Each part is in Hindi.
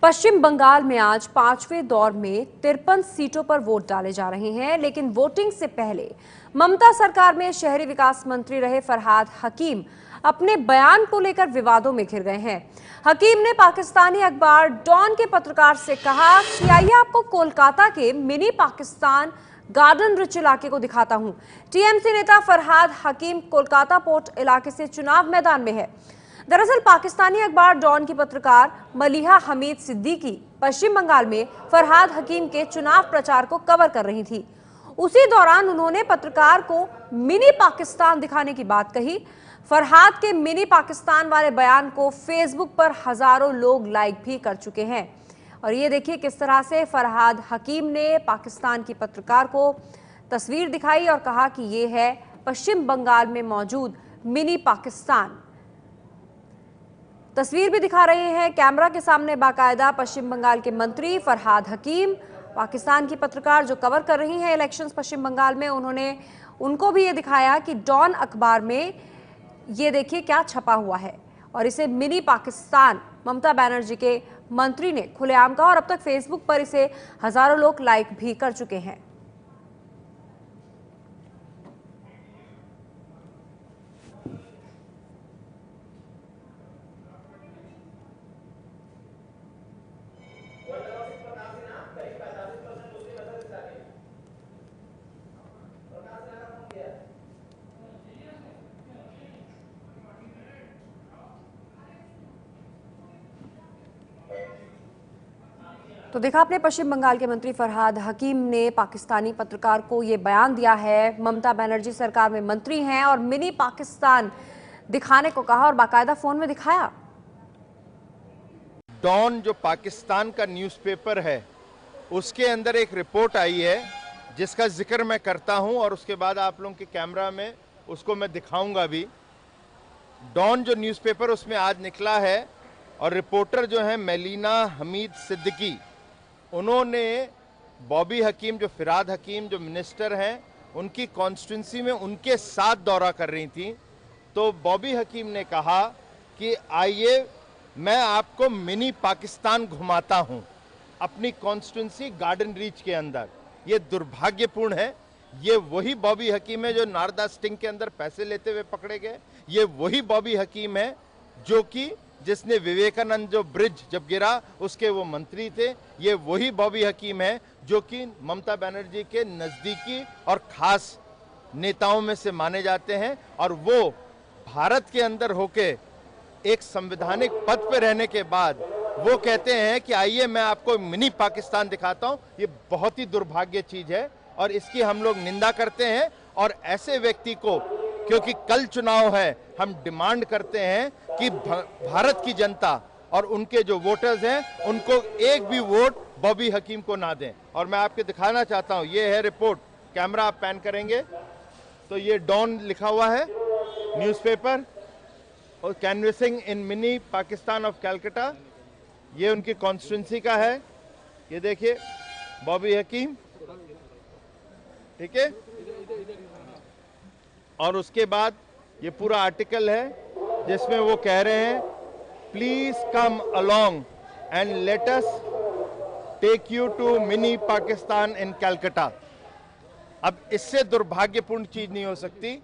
पश्चिम बंगाल में आज पांचवें दौर में 53 सीटों पर वोट डाले जा रहे हैं, लेकिन वोटिंग से पहले ममता सरकार में शहरी विकास मंत्री रहे फरहाद हकीम अपने बयान को लेकर विवादों में घिर गए हैं। हकीम ने पाकिस्तानी अखबार डॉन के पत्रकार से कहा कि आइए आपको कोलकाता के मिनी पाकिस्तान गार्डन रिच इलाके को दिखाता हूं। टीएमसी नेता फरहाद हकीम कोलकाता पोर्ट इलाके से चुनाव मैदान में है। दरअसल पाकिस्तानी अखबार डॉन की पत्रकार मलिहा हमीद सिद्दीकी पश्चिम बंगाल में फरहाद हकीम के चुनाव प्रचार को कवर कर रही थी। उसी दौरान उन्होंने पत्रकार को मिनी पाकिस्तान दिखाने की बात कही। फरहाद के मिनी पाकिस्तान वाले बयान को फेसबुक पर हजारों लोग लाइक भी कर चुके हैं। और ये देखिए किस तरह से फरहाद हकीम ने पाकिस्तान की पत्रकार को तस्वीर दिखाई और कहा कि ये है पश्चिम बंगाल में मौजूद मिनी पाकिस्तान। तस्वीर भी दिखा रहे हैं कैमरा के सामने बाकायदा पश्चिम बंगाल के मंत्री फरहाद हकीम। पाकिस्तान की पत्रकार जो कवर कर रही हैं इलेक्शंस पश्चिम बंगाल में, उनको भी ये दिखाया कि डॉन अखबार में ये देखिए क्या छपा हुआ है और इसे मिनी पाकिस्तान ममता बनर्जी के मंत्री ने खुलेआम कहा और अब तक फेसबुक पर इसे हजारों लोग लाइक भी कर चुके हैं। तो देखा आपने पश्चिम बंगाल के मंत्री फरहाद हकीम ने पाकिस्तानी पत्रकार को ये बयान दिया है। ममता बनर्जी सरकार में मंत्री हैं और मिनी पाकिस्तान दिखाने को कहा और बाकायदा फोन में दिखाया। डॉन जो पाकिस्तान का न्यूज़पेपर है उसके अंदर एक रिपोर्ट आई है जिसका जिक्र मैं करता हूं और उसके बाद आप लोगों के कैमरा में उसको मैं दिखाऊंगा भी। डॉन जो न्यूज़पेपर उसमें आज निकला है और रिपोर्टर जो है मलिहा हमीद सिद्दीकी, उन्होंने बॉबी हकीम जो फरहाद हकीम जो मिनिस्टर हैं उनकी कॉन्स्टिट्यूंसी में उनके साथ दौरा कर रही थी। तो बॉबी हकीम ने कहा कि आइए मैं आपको मिनी पाकिस्तान घुमाता हूं अपनी कॉन्स्टिट्यूंसी गार्डन रीच के अंदर। ये दुर्भाग्यपूर्ण है। ये वही बॉबी हकीम है जो नारदा स्टिंग के अंदर पैसे लेते हुए पकड़े गए। ये वही बॉबी हकीम है जो कि जिसने विवेकानंद जो ब्रिज जब गिरा उसके वो मंत्री थे। ये वही बॉबी हकीम है जो कि ममता बनर्जी के नजदीकी और खास नेताओं में से माने जाते हैं और वो भारत के अंदर होके एक संवैधानिक पद पे रहने के बाद वो कहते हैं कि आइए मैं आपको मिनी पाकिस्तान दिखाता हूं। ये बहुत ही दुर्भाग्य चीज है और इसकी हम लोग निंदा करते हैं। और ऐसे व्यक्ति को, क्योंकि कल चुनाव है, हम डिमांड करते हैं कि भारत की जनता और उनके जो वोटर्स हैं उनको एक भी वोट बॉबी हकीम को ना दें। और मैं आपको दिखाना चाहता हूं, ये है रिपोर्ट, कैमरा आप पैन करेंगे तो ये डॉन लिखा हुआ है न्यूज़पेपर और canvassing in mini Pakistan of Calcutta, ये उनकी कॉन्स्टिट्यूंसी का है। ये देखिए बॉबी हकीम, ठीक है। और उसके बाद ये पूरा आर्टिकल है जिसमें वो कह रहे हैं please come along and let us take you to mini Pakistan in Calcutta. अब इससे दुर्भाग्यपूर्ण चीज नहीं हो सकती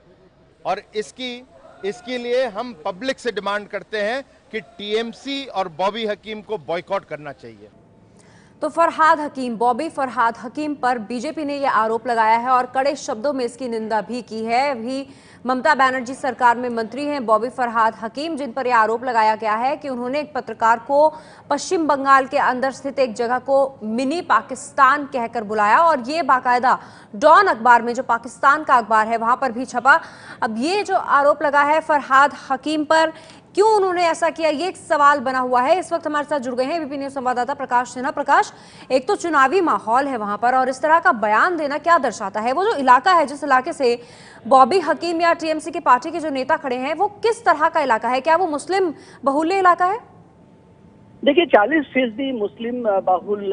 और इसके लिए हम पब्लिक से डिमांड करते हैं कि टीएमसी और बॉबी हकीम को बॉयकॉट करना चाहिए। तो बॉबी फरहाद हकीम पर बीजेपी ने यह आरोप लगाया है और कड़े शब्दों में इसकी निंदा भी की है। अभी ममता बनर्जी सरकार में मंत्री हैं बॉबी फरहाद हकीम, जिन पर यह आरोप लगाया गया है कि उन्होंने एक पत्रकार को पश्चिम बंगाल के अंदर स्थित एक जगह को मिनी पाकिस्तान कहकर बुलाया और ये बाकायदा डॉन अखबार में, जो पाकिस्तान का अखबार है, वहां पर भी छपा। अब ये जो आरोप लगा है फरहाद हकीम पर, क्यों उन्होंने ऐसा किया, ये एक सवाल बना हुआ है। इस वक्त हमारे साथ जुड़ गए हैं एबीपी न्यूज संवाददाता प्रकाश सिन्हा। प्रकाश, एक तो चुनावी माहौल है वहां पर और इस तरह का बयान देना क्या दर्शाता है? वो जो इलाका है, जिस इलाके से बॉबी हकीम या टीएमसी की पार्टी के जो नेता खड़े हैं, वो किस तरह का इलाका है? क्या वो मुस्लिम बहुल्य इलाका है? देखिए 40% मुस्लिम बहुल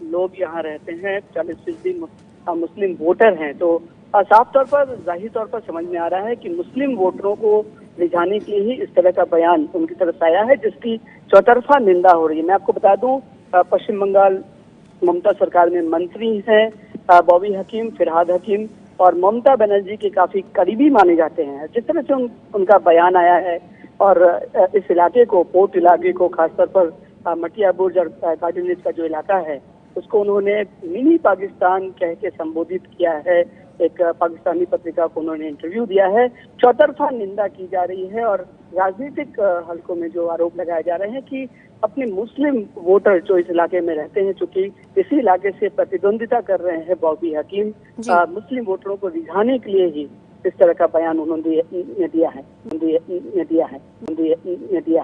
लोग यहाँ रहते हैं, 40% मुस्लिम वोटर हैं। तो साफ तौर पर, जाहिर तौर पर समझ में आ रहा है कि मुस्लिम वोटरों को रिझाने के लिए ही इस तरह का बयान उनकी तरफ से आया है, जिसकी चौतरफा निंदा हो रही है। मैं आपको बता दूं पश्चिम बंगाल ममता सरकार में मंत्री हैं बॉबी हकीम, फिरहाद हकीम और ममता बनर्जी के काफी करीबी माने जाते हैं। जिस तरह से उनका बयान आया है और इस इलाके को, पोर्ट इलाके को, खासतौर पर मटिया बुर्ज और गार्डन का जो इलाका है उसको उन्होंने मिनी पाकिस्तान कह के संबोधित किया है। एक पाकिस्तानी पत्रिका को उन्होंने इंटरव्यू दिया है। चौतरफा निंदा की जा रही है और राजनीतिक हलकों में जो आरोप लगाए जा रहे हैं कि अपने मुस्लिम वोटर जो इस इलाके में रहते हैं, चूंकि इसी इलाके से प्रतिद्वंदिता कर रहे हैं बॉबी हकीम, मुस्लिम वोटरों को रिझाने के लिए ही इस तरह का बयान उन्होंने दिया है।